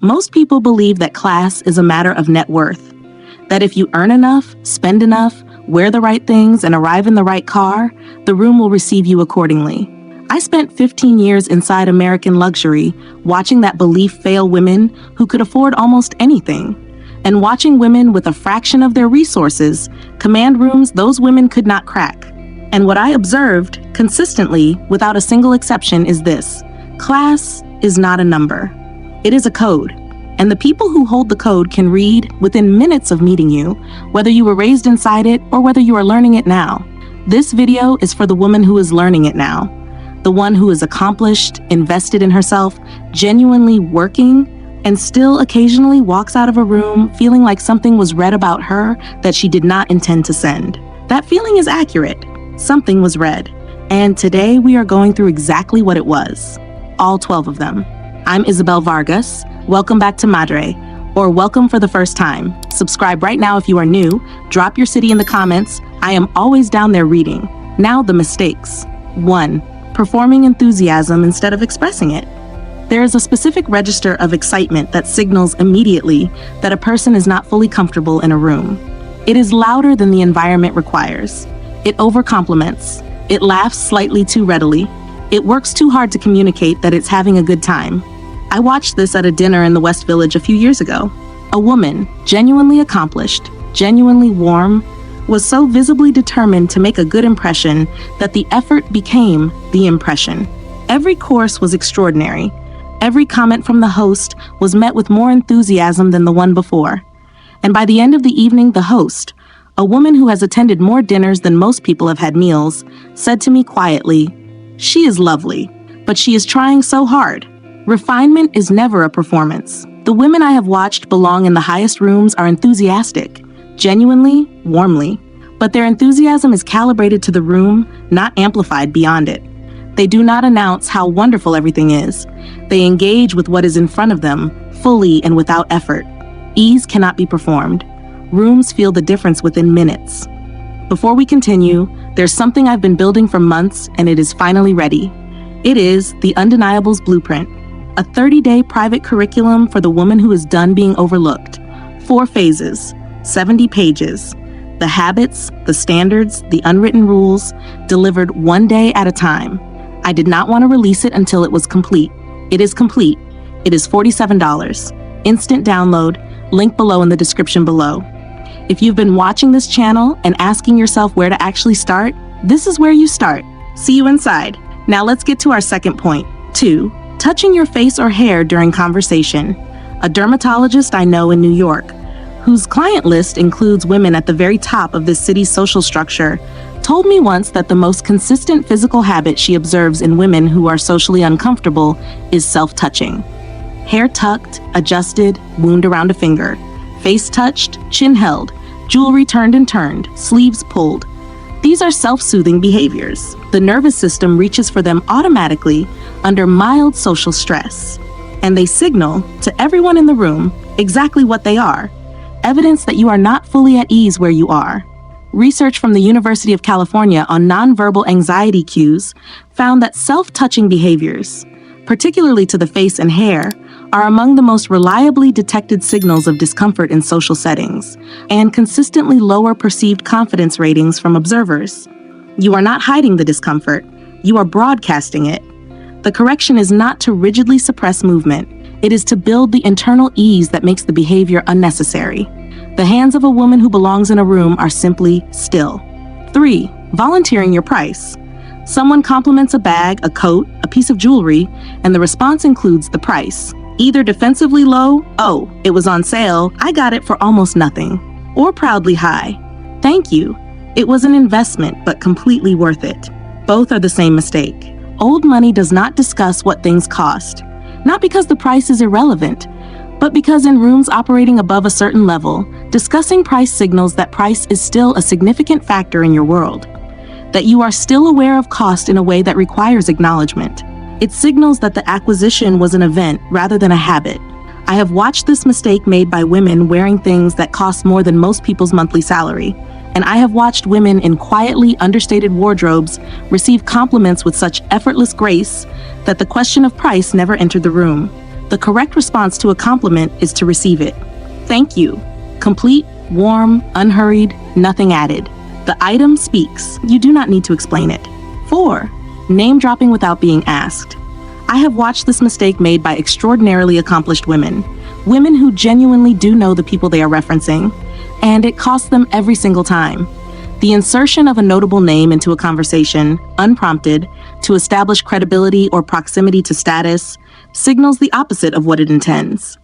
Most people believe that class is a matter of net worth, that if you earn enough, spend enough, wear the right things, and arrive in the right car, the room will receive you accordingly. I spent 15 years inside American luxury, watching that belief fail women who could afford almost anything, and watching women with a fraction of their resources command rooms those women could not crack. And what I observed, consistently, without a single exception, is this: class is not a number. It is a code, and the people who hold the code can read within minutes of meeting you, whether you were raised inside it or whether you are learning it now. This video is for the woman who is learning it now, the one who is accomplished, invested in herself, genuinely working, and still occasionally walks out of a room feeling like something was read about her that she did not intend to send. That feeling is accurate. Something was read, and today we are going through exactly what it was. All 12 of them. I'm Isabelle Vargas. Welcome back to Madre, or welcome for the first time. Subscribe right now if you are new. Drop your city in the comments. I am always down there reading. Now the mistakes. 1. Performing enthusiasm instead of expressing it. There is a specific register of excitement that signals immediately that a person is not fully comfortable in a room. It is louder than the environment requires. It overcompliments. It laughs slightly too readily. It works too hard to communicate that it's having a good time. I watched this at a dinner in the West Village a few years ago. A woman, genuinely accomplished, genuinely warm, was so visibly determined to make a good impression that the effort became the impression. Every course was extraordinary. Every comment from the host was met with more enthusiasm than the one before. And by the end of the evening, the host, a woman who has attended more dinners than most people have had meals, said to me quietly, "She is lovely, but she is trying so hard." Refinement is never a performance. The women I have watched belong in the highest rooms are enthusiastic, genuinely, warmly, but their enthusiasm is calibrated to the room, not amplified beyond it. They do not announce how wonderful everything is. They engage with what is in front of them, fully and without effort. Ease cannot be performed. Rooms feel the difference within minutes. Before we continue, there's something I've been building for months, and it is finally ready. It is the Undeniables Blueprint, a 30-day private curriculum for the woman who is done being overlooked. 4 phases, 70 pages. The habits, the standards, the unwritten rules, delivered one day at a time. I did not want to release it until it was complete. It is complete. It is $47. Instant download, link below in the description below. If you've been watching this channel and asking yourself where to actually start, this is where you start. See you inside. Now let's get to our second point. 2. Touching your face or hair during conversation. A dermatologist I know in New York, whose client list includes women at the very top of this city's social structure, told me once that the most consistent physical habit she observes in women who are socially uncomfortable is self-touching. Hair tucked, adjusted, wound around a finger. Face touched, chin held, jewelry turned and turned, sleeves pulled. These are self-soothing behaviors. The nervous system reaches for them automatically under mild social stress, and they signal to everyone in the room exactly what they are: evidence that you are not fully at ease where you are. Research from the University of California on nonverbal anxiety cues found that self-touching behaviors, particularly to the face and hair, are among the most reliably detected signals of discomfort in social settings and consistently lower perceived confidence ratings from observers. You are not hiding the discomfort, you are broadcasting it. The correction is not to rigidly suppress movement, it is to build the internal ease that makes the behavior unnecessary. The hands of a woman who belongs in a room are simply still. 3. Volunteering your price. Someone compliments a bag, a coat, a piece of jewelry, and the response includes the price. Either defensively low, "Oh, it was on sale, I got it for almost nothing," or proudly high, "Thank you, it was an investment but completely worth it." Both are the same mistake. Old money does not discuss what things cost, not because the price is irrelevant, but because in rooms operating above a certain level, discussing price signals that price is still a significant factor in your world, that you are still aware of cost in a way that requires acknowledgement. It signals that the acquisition was an event rather than a habit. I have watched this mistake made by women wearing things that cost more than most people's monthly salary, and I have watched women in quietly understated wardrobes receive compliments with such effortless grace that the question of price never entered the room. The correct response to a compliment is to receive it. Thank you. Complete, warm, unhurried, nothing added. The item speaks. You do not need to explain it. 4. Name dropping without being asked. I have watched this mistake made by extraordinarily accomplished women. Women who genuinely do know the people they are referencing, and it costs them every single time. The insertion of a notable name into a conversation, unprompted, to establish credibility or proximity to status, signals the opposite of what it intends.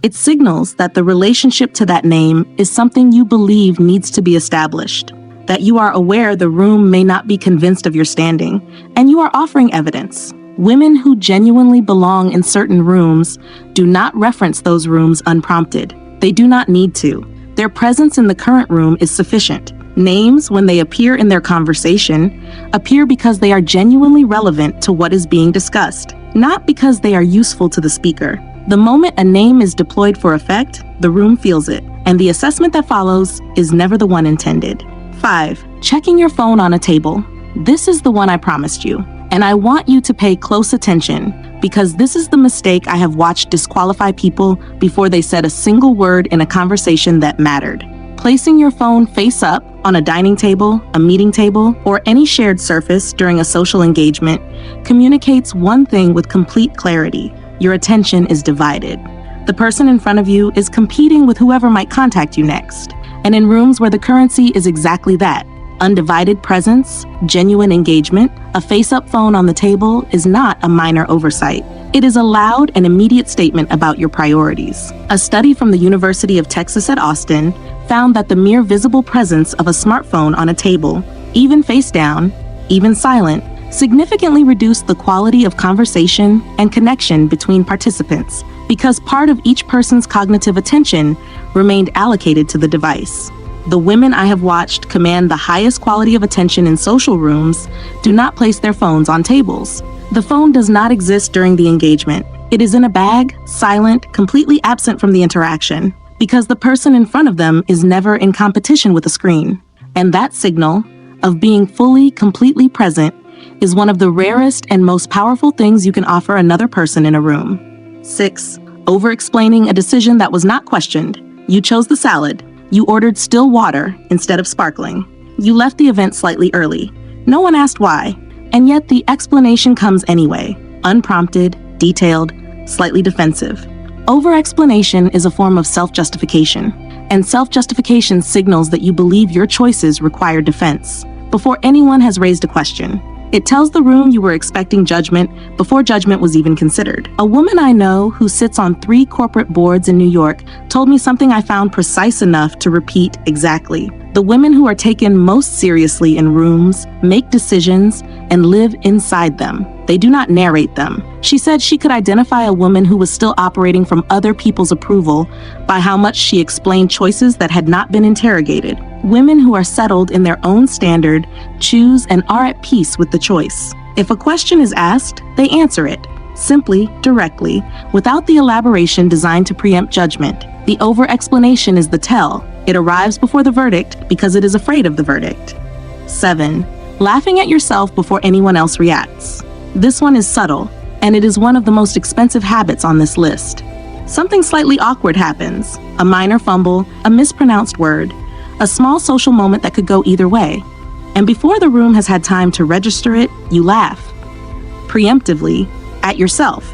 It signals that the relationship to that name is something you believe needs to be established, that you are aware the room may not be convinced of your standing, and you are offering evidence. Women who genuinely belong in certain rooms do not reference those rooms unprompted. They do not need to. Their presence in the current room is sufficient. Names, when they appear in their conversation, appear because they are genuinely relevant to what is being discussed, not because they are useful to the speaker. The moment a name is deployed for effect, the room feels it, and the assessment that follows is never the one intended. 5. Checking your phone on a table. This is the one I promised you, and I want you to pay close attention because this is the mistake I have watched disqualify people before they said a single word in a conversation that mattered. Placing your phone face up on a dining table, a meeting table, or any shared surface during a social engagement communicates one thing with complete clarity. Your attention is divided. The person in front of you is competing with whoever might contact you next. And in rooms where the currency is exactly that, undivided presence, genuine engagement, a face-up phone on the table is not a minor oversight. It is a loud and immediate statement about your priorities. A study from the University of Texas at Austin found that the mere visible presence of a smartphone on a table, even face down, even silent, significantly reduced the quality of conversation and connection between participants because part of each person's cognitive attention remained allocated to the device. The women I have watched command the highest quality of attention in social rooms do not place their phones on tables. The phone does not exist during the engagement. It is in a bag, silent, completely absent from the interaction, because the person in front of them is never in competition with a screen. And that signal of being fully, completely present is one of the rarest and most powerful things you can offer another person in a room. 6. Over-explaining a decision that was not questioned. You chose the salad. You ordered still water instead of sparkling. You left the event slightly early. No one asked why, and yet the explanation comes anyway, unprompted, detailed, slightly defensive. Over-explanation is a form of self-justification, and self-justification signals that you believe your choices require defense before anyone has raised a question. It tells the room you were expecting judgment before judgment was even considered. A woman I know who sits on 3 corporate boards in New York told me something I found precise enough to repeat exactly. The women who are taken most seriously in rooms make decisions and live inside them. They do not narrate them. She said she could identify a woman who was still operating from other people's approval by how much she explained choices that had not been interrogated. Women who are settled in their own standard choose and are at peace with the choice. If a question is asked, they answer it, simply, directly, without the elaboration designed to preempt judgment. The over-explanation is the tell. It arrives before the verdict because it is afraid of the verdict. 7. Laughing at yourself before anyone else reacts. This one is subtle, and it is one of the most expensive habits on this list. Something slightly awkward happens, a minor fumble, a mispronounced word, a small social moment that could go either way. And before the room has had time to register it, you laugh. Preemptively, at yourself.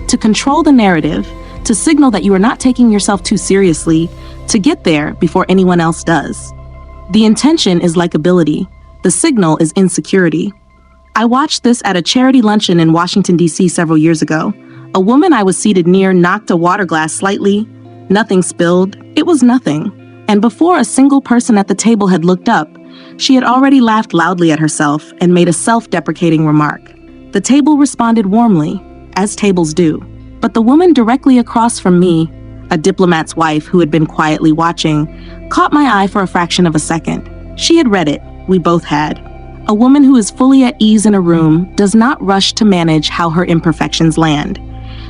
To control the narrative, to signal that you are not taking yourself too seriously, to get there before anyone else does. The intention is likability. The signal is insecurity. I watched this at a charity luncheon in Washington, D.C. several years ago. A woman I was seated near knocked a water glass slightly. Nothing spilled. It was nothing. And before a single person at the table had looked up, she had already laughed loudly at herself and made a self-deprecating remark. The table responded warmly, as tables do. But the woman directly across from me, a diplomat's wife who had been quietly watching, caught my eye for a fraction of a second. She had read it. We both had. A woman who is fully at ease in a room does not rush to manage how her imperfections land.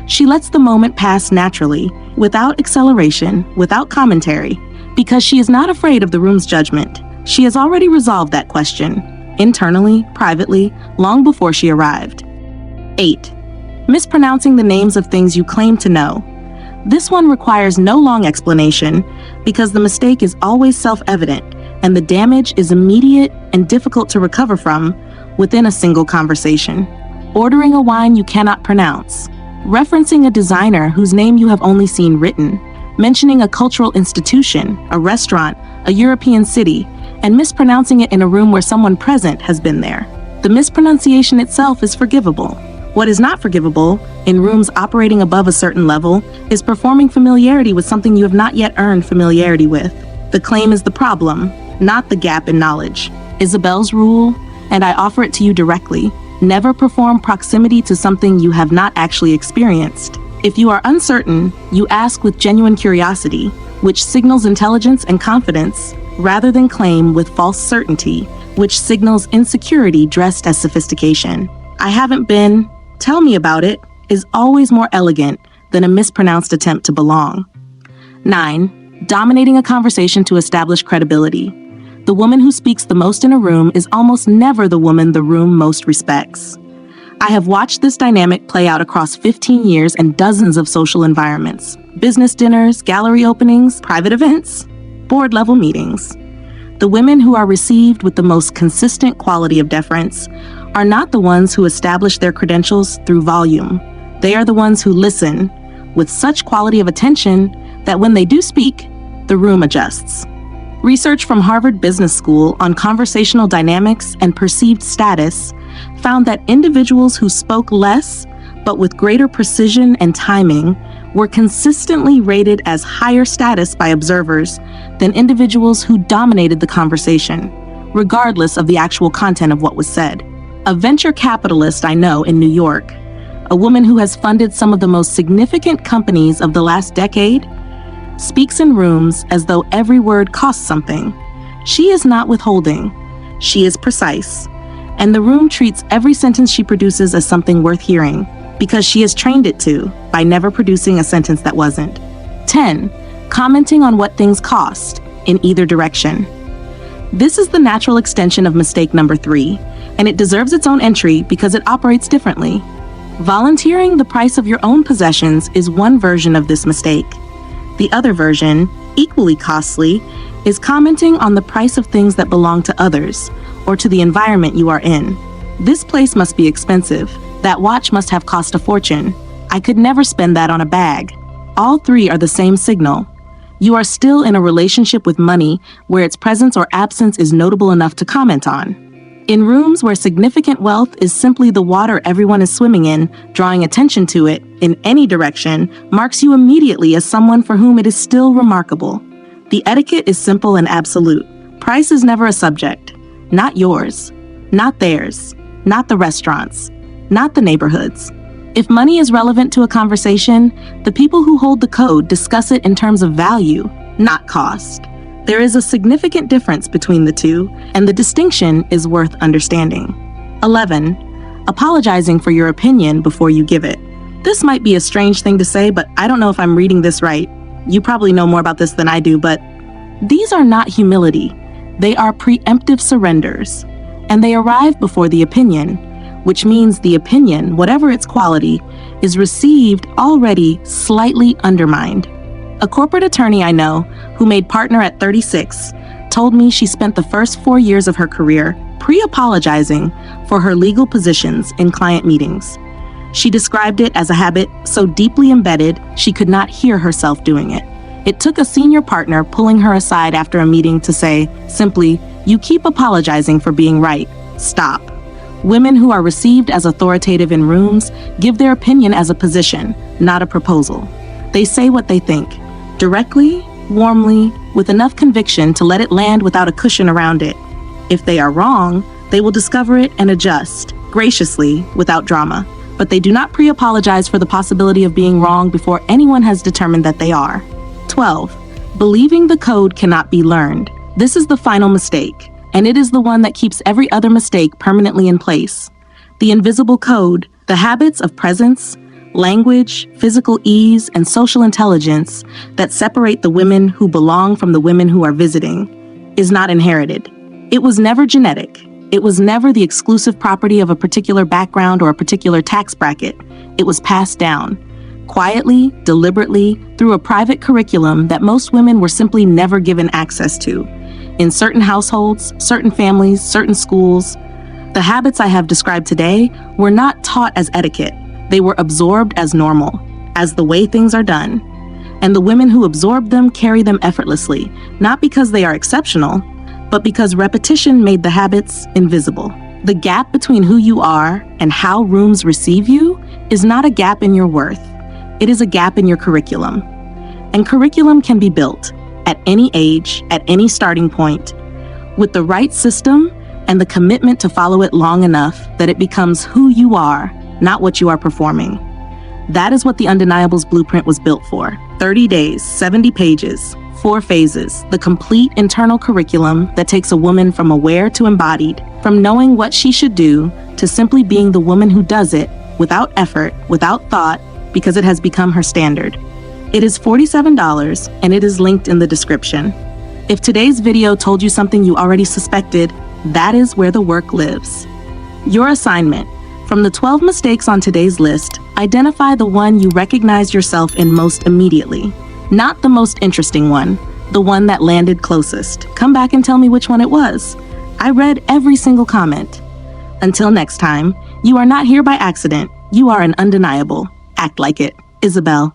She lets the moment pass naturally, without acceleration, without commentary, because she is not afraid of the room's judgment. She has already resolved that question, internally, privately, long before she arrived. 8. Mispronouncing the names of things you claim to know. This one requires no long explanation because the mistake is always self-evident and the damage is immediate and difficult to recover from within a single conversation. Ordering a wine you cannot pronounce. Referencing a designer whose name you have only seen written. Mentioning a cultural institution, a restaurant, a European city, and mispronouncing it in a room where someone present has been there. The mispronunciation itself is forgivable. What is not forgivable, in rooms operating above a certain level, is performing familiarity with something you have not yet earned familiarity with. The claim is the problem, not the gap in knowledge. Isabelle's rule, and I offer it to you directly, never perform proximity to something you have not actually experienced. If you are uncertain, you ask with genuine curiosity, which signals intelligence and confidence, rather than claim with false certainty, which signals insecurity dressed as sophistication. I haven't been, tell me about it, is always more elegant than a mispronounced attempt to belong. 9. Dominating a conversation to establish credibility. The woman who speaks the most in a room is almost never the woman the room most respects. I have watched this dynamic play out across 15 years and dozens of social environments. Business dinners, gallery openings, private events, board-level meetings. The women who are received with the most consistent quality of deference are not the ones who establish their credentials through volume. They are the ones who listen with such quality of attention that when they do speak, the room adjusts. Research from Harvard Business School on conversational dynamics and perceived status found that individuals who spoke less but with greater precision and timing were consistently rated as higher status by observers than individuals who dominated the conversation, regardless of the actual content of what was said. A venture capitalist I know in New York, a woman who has funded some of the most significant companies of the last decade, speaks in rooms as though every word costs something. She is not withholding. She is precise. And the room treats every sentence she produces as something worth hearing because she has trained it to by never producing a sentence that wasn't. 10. Commenting on what things cost in either direction. This is the natural extension of mistake number 3, and it deserves its own entry because it operates differently. Volunteering the price of your own possessions is one version of this mistake. The other version, equally costly, is commenting on the price of things that belong to others or to the environment you are in. This place must be expensive. That watch must have cost a fortune. I could never spend that on a bag. All three are the same signal. You are still in a relationship with money where its presence or absence is notable enough to comment on. In rooms where significant wealth is simply the water everyone is swimming in, drawing attention to it in any direction marks you immediately as someone for whom it is still remarkable. The etiquette is simple and absolute. Price is never a subject. Not yours, not theirs, not the restaurants, not the neighborhoods. If money is relevant to a conversation, the people who hold the code discuss it in terms of value, not cost. There is a significant difference between the two, and the distinction is worth understanding. 11. Apologizing for your opinion before you give it. This might be a strange thing to say, but I don't know if I'm reading this right. You probably know more about this than I do, but these are not humility. They are preemptive surrenders, and they arrive before the opinion, which means the opinion, whatever its quality, is received already slightly undermined. A corporate attorney I know, who made partner at 36, told me she spent the first 4 years of her career pre-apologizing for her legal positions in client meetings. She described it as a habit so deeply embedded she could not hear herself doing it. It took a senior partner pulling her aside after a meeting to say, simply, "You keep apologizing for being right. Stop." Women who are received as authoritative in rooms give their opinion as a position, not a proposal. They say what they think, directly, warmly, with enough conviction to let it land without a cushion around it. If they are wrong, they will discover it and adjust, graciously, without drama. But they do not pre-apologize for the possibility of being wrong before anyone has determined that they are. 12. Believing the code cannot be learned. This is the final mistake, and it is the one that keeps every other mistake permanently in place. The invisible code, the habits of presence, language, physical ease, and social intelligence that separate the women who belong from the women who are visiting, is not inherited. It was never genetic. It was never the exclusive property of a particular background or a particular tax bracket. It was passed down, quietly, deliberately, through a private curriculum that most women were simply never given access to. In certain households, certain families, certain schools, the habits I have described today were not taught as etiquette. They were absorbed as normal, as the way things are done. And the women who absorbed them carry them effortlessly, not because they are exceptional, but because repetition made the habits invisible. The gap between who you are and how rooms receive you is not a gap in your worth. It is a gap in your curriculum. And curriculum can be built at any age, at any starting point, with the right system and the commitment to follow it long enough that it becomes who you are, not what you are performing. That is what the Undeniables Blueprint was built for. 30 days, 70 pages, 4 phases, the complete internal curriculum that takes a woman from aware to embodied, from knowing what she should do to simply being the woman who does it without effort, without thought, because it has become her standard. It is $47 and it is linked in the description. If today's video told you something you already suspected, that is where the work lives. Your assignment: from the 12 mistakes on today's list, identify the one you recognize yourself in most immediately. Not the most interesting one, the one that landed closest. Come back and tell me which one it was. I read every single comment. Until next time, you are not here by accident. You are an undeniable. Act like it. Isabelle.